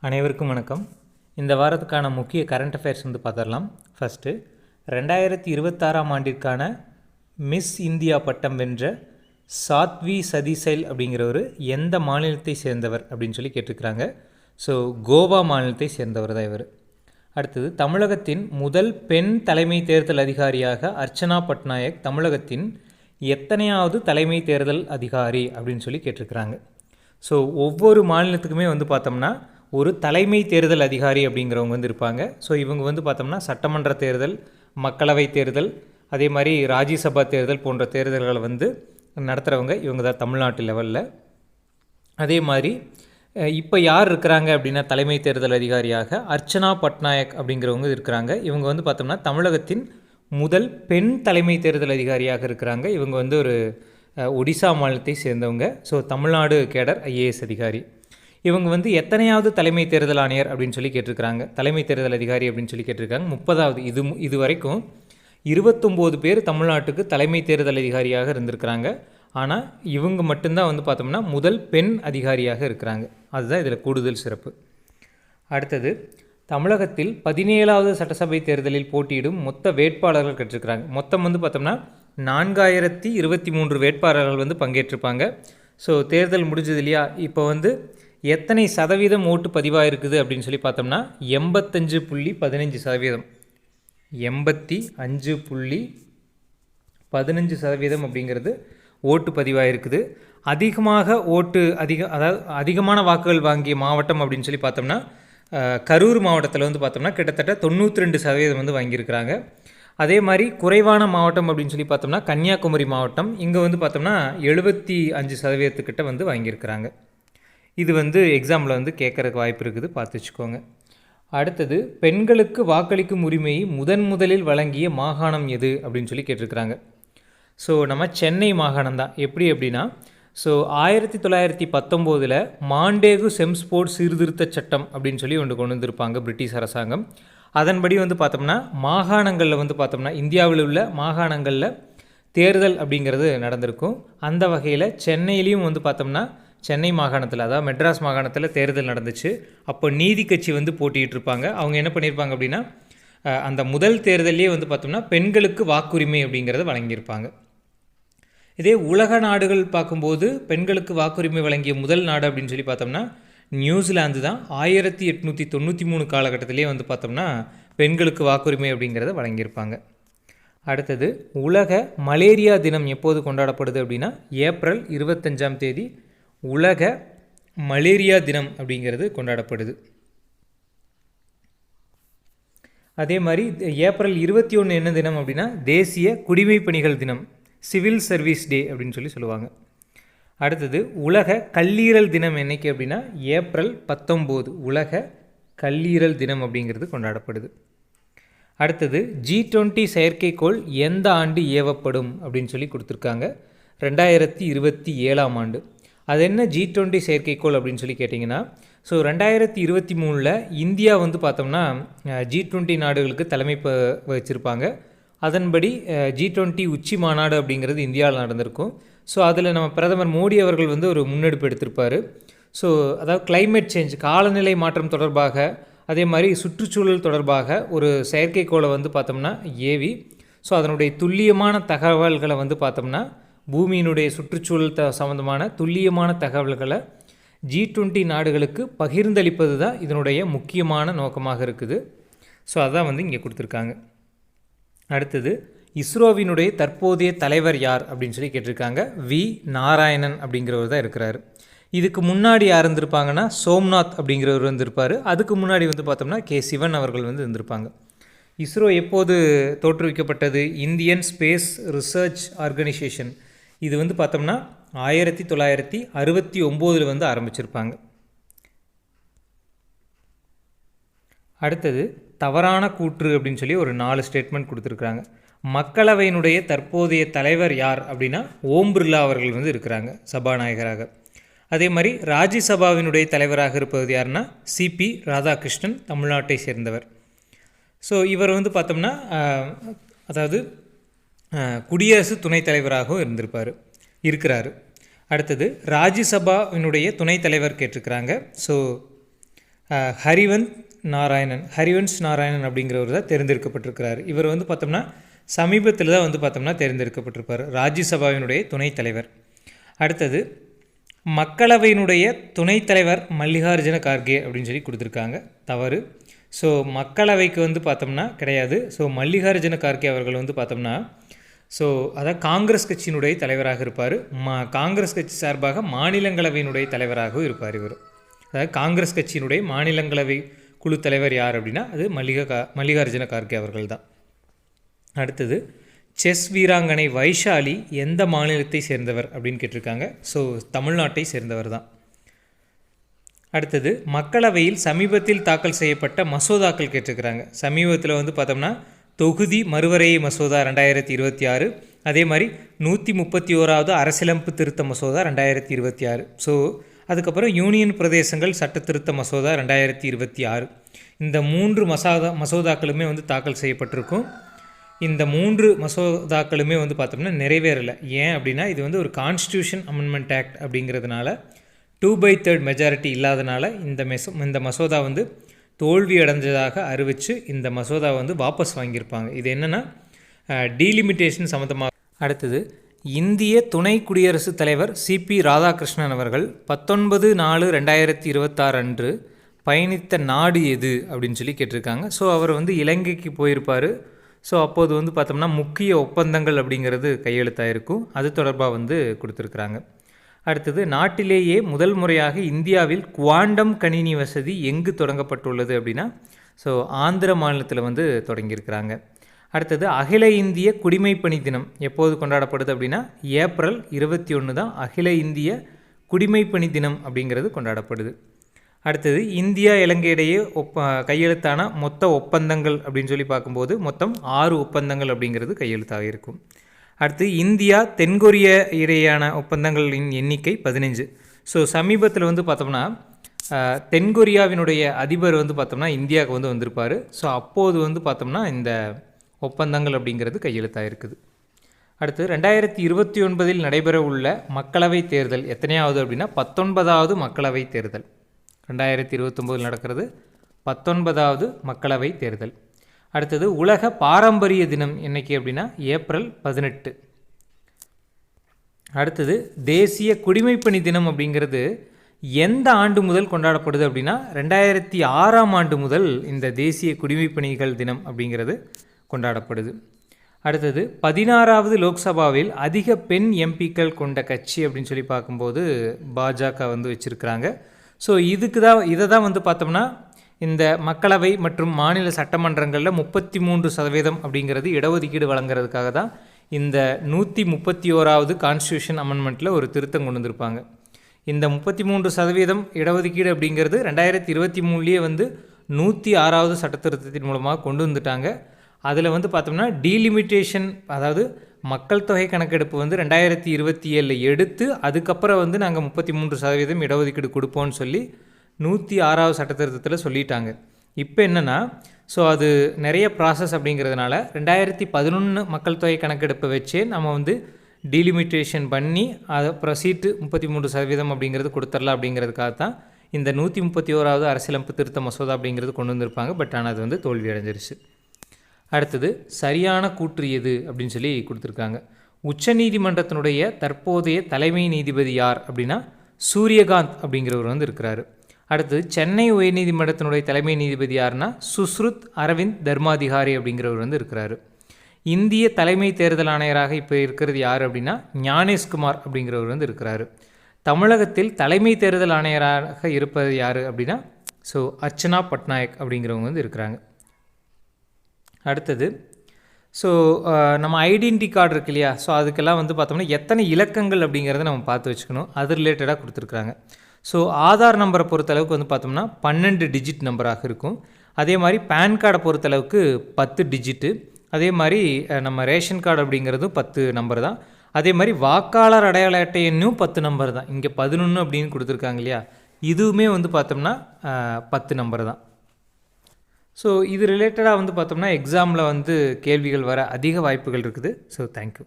அனைவருக்கும் வணக்கம். இந்த வாரத்துக்கான முக்கிய கரண்ட் அஃபேர்ஸ் பார்த்துடலாம். ஃபஸ்ட்டு 2026ஆம் ஆண்டிற்கான மிஸ் இந்தியா பட்டம் வென்ற சாத்வி சதிசைல் அப்படிங்கிறவர் எந்த மாநிலத்தை சேர்ந்தவர் அப்படின்னு சொல்லி கேட்டிருக்கிறாங்க. ஸோ கோவா மாநிலத்தை சேர்ந்தவர் தான் இவர். அடுத்தது தமிழகத்தின் முதல் பெண் தலைமை தேர்தல் அதிகாரியாக அர்ச்சனா பட்நாயக் தமிழகத்தின் எத்தனையாவது தலைமை தேர்தல் அதிகாரி அப்படின்னு சொல்லி கேட்டிருக்கிறாங்க. ஸோ ஒவ்வொரு மாநிலத்துக்குமே பார்த்தோம்னா ஒரு தலைமை தேர்தல் அதிகாரி அப்படிங்கிறவங்க இருப்பாங்க. ஸோ இவங்க பார்த்தோம்னா சட்டமன்ற தேர்தல், மக்களவை தேர்தல், அதே மாதிரி ராஜ்யசபா தேர்தல் போன்ற தேர்தல்களை நடத்துகிறவங்க இவங்க தான் தமிழ்நாட்டு லெவலில். அதே மாதிரி இப்போ யார் இருக்கிறாங்க அப்படின்னா தலைமை தேர்தல் அதிகாரியாக அர்ச்சனா பட்நாயக் அப்படிங்கிறவங்க இருக்கிறாங்க. இவங்க பார்த்தோம்னா தமிழகத்தின் முதல் பெண் தலைமை தேர்தல் அதிகாரியாக இருக்கிறாங்க. இவங்க ஒரு ஒடிசா மாநிலத்தை சேர்ந்தவங்க. ஸோ தமிழ்நாடு கேடர் ஐஏஎஸ் அதிகாரி. இவங்க எத்தனையாவது தலைமை தேர்தல் ஆணையர் அப்படின்னு சொல்லி கேட்டிருக்கிறாங்க. தலைமை தேர்தல் அதிகாரி அப்படின்னு சொல்லி கேட்டிருக்காங்க 30வது. இது வரைக்கும் 29 பேர் தமிழ்நாட்டுக்கு தலைமை தேர்தல் அதிகாரியாக இருந்திருக்கிறாங்க. ஆனால் இவங்க மட்டும்தான் பார்த்தோம்னா முதல் பெண் அதிகாரியாக இருக்கிறாங்க. அதுதான் இதில் கூடுதல் சிறப்பு. அடுத்தது தமிழகத்தில் 17வது சட்டசபை தேர்தலில் போட்டியிடும் மொத்த வேட்பாளர்கள் கேட்டிருக்கிறாங்க. மொத்தம் பார்த்தோம்னா 4023 வேட்பாளர்கள் பங்கேற்றிருப்பாங்க. ஸோ தேர்தல் முடிஞ்சது இல்லையா, இப்போ எத்தனை சதவீதம் ஓட்டு பதிவாக இருக்குது அப்படின்னு சொல்லி பார்த்தோம்னா 85.15%. 85.15% அப்படிங்கிறது ஓட்டு பதிவாக இருக்குது. அதிகமான வாக்குகள் வாங்கிய மாவட்டம் அப்படின்னு சொல்லி பார்த்தோம்னா கரூர் மாவட்டத்தில் பார்த்தோம்னா கிட்டத்தட்ட 92% வாங்கியிருக்கிறாங்க. அதே மாதிரி குறைவான மாவட்டம் அப்படின்னு சொல்லி பார்த்தோம்னா கன்னியாகுமரி மாவட்டம். இங்கே பார்த்தோம்னா 75% வாங்கியிருக்கிறாங்க. இது எக்ஸாமில் கேட்குறதுக்கு வாய்ப்பு இருக்குது, பார்த்து வச்சுக்கோங்க. அடுத்தது பெண்களுக்கு வாக்களிக்கும் உரிமையை முதலில் வழங்கிய மாகாணம் எது அப்படின்னு சொல்லி கேட்டிருக்கிறாங்க. ஸோ நம்ம சென்னை மாகாணம் தான். எப்படி அப்படின்னா ஸோ 1919 மாண்டேகு செம்ஸ்போர்ட் சீர்திருத்த சட்டம் அப்படின்னு சொல்லி ஒன்று கொண்டு வந்திருப்பாங்க பிரிட்டிஷ் அரசாங்கம். அதன்படி பார்த்தோம்னா மாகாணங்களில் பார்த்தோம்னா இந்தியாவில் உள்ள மாகாணங்களில் தேர்தல் அப்படிங்கிறது நடந்திருக்கும். அந்த வகையில் சென்னையிலையும் பார்த்தோம்னா சென்னை மாகாணத்தில், அதாவது மெட்ராஸ் மாகாணத்தில் தேர்தல் நடந்துச்சு. அப்போ நீதி கட்சி போட்டிகிட்டு இருப்பாங்க. அவங்க என்ன பண்ணியிருப்பாங்க அப்படின்னா அந்த முதல் தேர்தலே பார்த்தோம்னா பெண்களுக்கு வாக்குரிமை அப்படிங்கிறத வழங்கியிருப்பாங்க. இதே உலக நாடுகள் பார்க்கும்போது பெண்களுக்கு வாக்குரிமை வழங்கிய முதல் நாடு அப்படின்னு சொல்லி பார்த்தோம்னா நியூசிலாந்து தான். 1893 காலகட்டத்திலே பார்த்தோம்னா பெண்களுக்கு வாக்குரிமை அப்படிங்கிறத வழங்கியிருப்பாங்க. அடுத்தது உலக மலேரியா தினம் எப்போது கொண்டாடப்படுது அப்படின்னா ஏப்ரல் 25ஆம் தேதி உலக மலேரியா தினம் அப்படிங்கிறது கொண்டாடப்படுது. அதே மாதிரி ஏப்ரல் 21 என்ன தினம் அப்படின்னா தேசிய குடிமைப் பணிகள் தினம், சிவில் சர்வீஸ் டே அப்படின்னு சொல்லி சொல்லுவாங்க. அடுத்தது உலக கல்லீரல் தினம் என்னைக்கு அப்படின்னா ஏப்ரல் 19 உலக கல்லீரல் தினம் அப்படிங்கிறது கொண்டாடப்படுது. அடுத்தது G20 செயற்கைக்கோள் எந்த ஆண்டு ஏவப்படும் அப்படின்னு சொல்லி கொடுத்துருக்காங்க. 2027ஆம் ஆண்டு. அது என்ன G20 செயற்கைக்கோள் அப்படின்னு சொல்லி கேட்டிங்கன்னா ஸோ 2023 இந்தியா பார்த்தோம்னா G20 நாடுகளுக்கு தலைமை வச்சுருப்பாங்க. அதன்படி G20 உச்சி மாநாடு அப்படிங்கிறது இந்தியாவில் நடந்திருக்கும். ஸோ அதில் நம்ம பிரதமர் மோடி அவர்கள் ஒரு முன்னெடுப்பு எடுத்திருப்பார். ஸோ அதாவது கிளைமேட் சேஞ்ச், காலநிலை மாற்றம் தொடர்பாக, அதே மாதிரி சுற்றுச்சூழல் தொடர்பாக ஒரு செயற்கைக்கோளை பார்த்தோம்னா ஏவி ஸோ அதனுடைய துல்லியமான தகவல்களை பார்த்தோம்னா பூமியினுடைய சுற்றுச்சூழல் சம்பந்தமான துல்லியமான தகவல்களை G20 நாடுகளுக்கு பகிர்ந்தளிப்பது தான் இதனுடைய முக்கியமான நோக்கமாக இருக்குது. ஸோ அதான் இங்கே கொடுத்துருக்காங்க. அடுத்தது இஸ்ரோவினுடைய தற்போதைய தலைவர் யார் அப்படின்னு சொல்லி கேட்டிருக்காங்க. வி நாராயணன் அப்படிங்கிறவர் தான் இருக்கிறார். இதுக்கு முன்னாடி யார் இருந்திருப்பாங்கன்னா சோம்நாத் அப்படிங்கிறவர் இருந்திருப்பார். அதுக்கு முன்னாடி பார்த்தோம்னா கே சிவன் அவர்கள் இருந்திருப்பாங்க. இஸ்ரோ எப்போது தோற்றுவிக்கப்பட்டது? Indian Space Research Organisation. இது பார்த்தோம்னா 1969 ஆரம்பிச்சிருப்பாங்க. அடுத்தது தவறான கூற்று அப்படின்னு சொல்லி ஒரு 4 ஸ்டேட்மெண்ட் கொடுத்துருக்குறாங்க. மக்களவையினுடைய தற்போதைய தலைவர் யார் அப்படின்னா ஓம் பிர்லா அவர்கள் இருக்கிறாங்க சபாநாயகராக. அதே மாதிரி ராஜ்யசபாவினுடைய தலைவராக இருப்பது யாருன்னா சிபி ராதாகிருஷ்ணன், தமிழ்நாட்டை சேர்ந்தவர். ஸோ இவர் பார்த்தோம்னா அதாவது குடியரசு துணைத் தலைவராகவும் இருக்கிறாரு. அடுத்தது ராஜ்யசபாவினுடைய துணைத் தலைவர் கேட்டிருக்கிறாங்க. ஸோ ஹரிவன்ஸ் நாராயணன் அப்படிங்கிறவர் தான் தேர்ந்தெடுக்கப்பட்டிருக்கிறார். இவர் வந்து பார்த்தோம்னா சமீபத்தில் தான் வந்து பார்த்தோம்னா தேர்ந்தெடுக்கப்பட்டிருப்பார், ராஜ்யசபாவினுடைய துணைத் தலைவர். அடுத்தது மக்களவையினுடைய துணைத் தலைவர் மல்லிகார்ஜுன கார்கே அப்படின்னு சொல்லி கொடுத்துருக்காங்க, தவறு. ஸோ மக்களவைக்கு வந்து பார்த்தோம்னா கிடையாது. ஸோ மல்லிகார்ஜுன கார்கே அவர்கள் வந்து பார்த்தோம்னா அதாவது காங்கிரஸ் கட்சியினுடைய தலைவராக இருப்பார். காங்கிரஸ் கட்சி சார்பாக மாநிலங்களவையினுடைய தலைவராகவும் இருப்பார் இவர். அதாவது காங்கிரஸ் கட்சியினுடைய மாநிலங்களவை குழு தலைவர் யார் அப்படின்னா அது மல்லிகார்ஜுன கார்கே அவர்கள் தான். அடுத்தது செஸ் வீராங்கனை வைஷாலி எந்த மாநிலத்தை சேர்ந்தவர் அப்படின்னு கேட்டிருக்காங்க. ஸோ தமிழ்நாட்டை சேர்ந்தவர் தான். அடுத்தது மக்களவையில் சமீபத்தில் தாக்கல் செய்யப்பட்ட மசோதாக்கள் கேட்டிருக்கிறாங்க. சமீபத்தில் வந்து பார்த்தோம்னா தொகுதி மறுவரையை மசோதா 2026, அதே மாதிரி 131வது அரசியலமைப்பு திருத்த மசோதா 2026. ஸோ அதுக்கப்புறம் யூனியன் பிரதேசங்கள் சட்ட திருத்த மசோதா 2026. இந்த 3 மசோதாக்களுமே வந்து தாக்கல் செய்யப்பட்டிருக்கும். இந்த 3 மசோதாக்களுமே வந்து பார்த்தோம்னா நிறைவேறலை. ஏன் அப்படின்னா இது வந்து ஒரு கான்ஸ்டியூஷன் அமெண்ட்மெண்ட் ஆக்ட் அப்படிங்கிறதுனால 2/3 மெஜாரிட்டி இல்லாதனால இந்த மசோதா வந்து தோல்வி அடைஞ்சதாக அறிவித்து இந்த மசோதாவை வந்து வாபஸ் வாங்கியிருப்பாங்க. இது என்னென்னா டீலிமிட்டேஷன் சம்மந்தமாக. அடுத்தது இந்திய துணை குடியரசுத் தலைவர் சிபி ராதாகிருஷ்ணன் அவர்கள் 19/4/2026 அன்று பயணித்த நாடு எது அப்படின்னு சொல்லி கேட்டிருக்காங்க. ஸோ அவர் வந்து இலங்கைக்கு போயிருப்பார். ஸோ அப்போது வந்து பார்த்தோம்னா முக்கிய ஒப்பந்தங்கள் அப்படிங்கிறது கையெழுத்தாயிருக்கும், அது தொடர்பாக வந்து கொடுத்துருக்குறாங்க. அடுத்தது நாட்டிலேயே முதல் முறையாக இந்தியாவில் குவாண்டம் கணினி வசதி எங்கு தொடங்கப்பட்டுள்ளது அப்படின்னா ஆந்திர மாநிலத்தில் வந்து தொடங்கியிருக்கிறாங்க. அடுத்தது அகில இந்திய குடிமைப்பணி தினம் எப்போது கொண்டாடப்படுது அப்படின்னா ஏப்ரல் 21 தான் அகில இந்திய குடிமைப்பணி தினம் அப்படிங்கிறது கொண்டாடப்படுது. அடுத்தது இந்தியா இலங்கை இடையே கையெழுத்தான மொத்த ஒப்பந்தங்கள் அப்படின்னு சொல்லி பார்க்கும்போது மொத்தம் 6 ஒப்பந்தங்கள் அப்படிங்கிறது கையெழுத்தாக இருக்கும். அடுத்து இந்தியா தென்கொரியா இடையேயான ஒப்பந்தங்களின் எண்ணிக்கை 15. ஸோ சமீபத்தில் வந்து பார்த்தோம்னா தென்கொரியாவினுடைய அதிபர் வந்து பார்த்தோம்னா இந்தியாவுக்கு வந்து வந்திருப்பார். ஸோ அப்போது வந்து பார்த்தோம்னா இந்த ஒப்பந்தங்கள் அப்படிங்கிறது கையெழுத்தாக இருக்குது. அடுத்து 2029 நடைபெற உள்ள மக்களவை தேர்தல் எத்தனையாவது அப்படின்னா 19வது மக்களவை தேர்தல். 2029 நடக்கிறது 19வது மக்களவை தேர்தல். அடுத்தது உலக பாரம்பரிய தினம் என்னைக்கு அப்படின்னா ஏப்ரல் 18. அடுத்தது தேசிய குடிமைப்பணி தினம் அப்படிங்கிறது எந்த ஆண்டு முதல் கொண்டாடப்படுது அப்படின்னா 2006ஆம் ஆண்டு முதல் இந்த தேசிய குடிமைப்பணிகள் தினம் அப்படிங்கிறது கொண்டாடப்படுது. அடுத்தது 16வது லோக்சபாவில் அதிக பெண் எம்பிக்கள் கொண்ட கட்சி அப்படின்னு சொல்லி பார்க்கும்போது பாஜக வந்து வச்சுருக்கிறாங்க. ஸோ இதை தான் வந்து பார்த்தோம்னா இந்த மக்களவை மற்றும் மாநில சட்டமன்றங்களில் 33% அப்படிங்கிறது இடஒதுக்கீடு வழங்குறதுக்காக தான் இந்த 131வது கான்ஸ்டியூஷன் அமெண்ட்மெண்ட்டில் ஒரு திருத்தம் கொண்டு வந்திருப்பாங்க. இந்த 33% இடஒதுக்கீடு அப்படிங்கிறது 2023லேயே வந்து 106வது சட்ட திருத்தத்தின் மூலமாக கொண்டு வந்துட்டாங்க. அதில் வந்து பார்த்தோம்னா டீலிமிட்டேஷன், அதாவது மக்கள் தொகை கணக்கெடுப்பு வந்து 2027 எடுத்து அதுக்கப்புறம் வந்து நாங்கள் 33% இடஒதுக்கீடு கொடுப்போம்னு சொல்லி 106வது சட்டத்திருத்தத்தில் சொல்லிட்டாங்க. இப்போ என்னென்னா அது நிறைய ப்ராசஸ் அப்படிங்கிறதுனால 2011 மக்கள் தொகை கணக்கெடுப்பை வச்சே நம்ம வந்து டீலிமிட்டேஷன் பண்ணி அதை ப்ரொசீட்டு 33% அப்படிங்கிறது கொடுத்துடலாம் அப்படிங்கிறதுக்காக தான் இந்த 131வது அரசியலமைப்பு திருத்த மசோதா அப்படிங்கிறது கொண்டு வந்திருப்பாங்க. பட் ஆனால் அது வந்து தோல்வி அடைஞ்சிருச்சு. அடுத்தது சரியான கூற்று எது அப்படின்னு சொல்லி கொடுத்துருக்காங்க. உச்சநீதிமன்றத்தினுடைய தற்போதைய தலைமை நீதிபதி யார் அப்படின்னா சூரியகாந்த் அப்படிங்கிறவர் வந்து இருக்கிறாரு. அடுத்தது சென்னை உயர்நீதிமன்றத்தினுடைய தலைமை நீதிபதி யாருன்னா சுஸ்ருத் அரவிந்த் தர்மாதிகாரி அப்படிங்கிறவர் வந்து இருக்கிறாரு. இந்திய தலைமை தேர்தல் ஆணையராக இப்போ இருக்கிறது யார் அப்படின்னா ஞானேஷ்குமார் அப்படிங்கிறவர் வந்து இருக்கிறாரு. தமிழகத்தில் தலைமை தேர்தல் ஆணையராக இருப்பது யார் அப்படின்னா அர்ச்சனா பட்நாயக் அப்படிங்கிறவங்க வந்து இருக்கிறாங்க. அடுத்தது நம்ம ஐடென்டி கார்டு இருக்கு இல்லையா, அதுக்கெல்லாம் வந்து பார்த்தோம்னா எத்தனை இலக்கங்கள் அப்படிங்கிறத நம்ம பார்த்து வச்சுக்கணும். அது ரிலேட்டடாக கொடுத்துருக்குறாங்க. ஆதார் நம்பரை பொறுத்தளவுக்கு வந்து பார்த்தோம்னா 12 டிஜிட் நம்பராக இருக்கும். அதே மாதிரி பேன் கார்டை பொறுத்தளவுக்கு 10 டிஜிட்டு. அதே மாதிரி நம்ம ரேஷன் கார்டு அப்படிங்கிறதும் 10 நம்பர் தான். அதே மாதிரி வாக்காளர் அடையாள அட்டை எண்ணும் 10 நம்பர் தான். இங்கே 11 அப்படின்னு கொடுத்துருக்காங்க இல்லையா, இதுவுமே வந்து பார்த்தோம்னா 10 நம்பர் தான். இது ரிலேட்டடாக வந்து பார்த்தோம்னா எக்ஸாமில் வந்து கேள்விகள் வர அதிக வாய்ப்புகள் இருக்குது. தேங்க்யூ.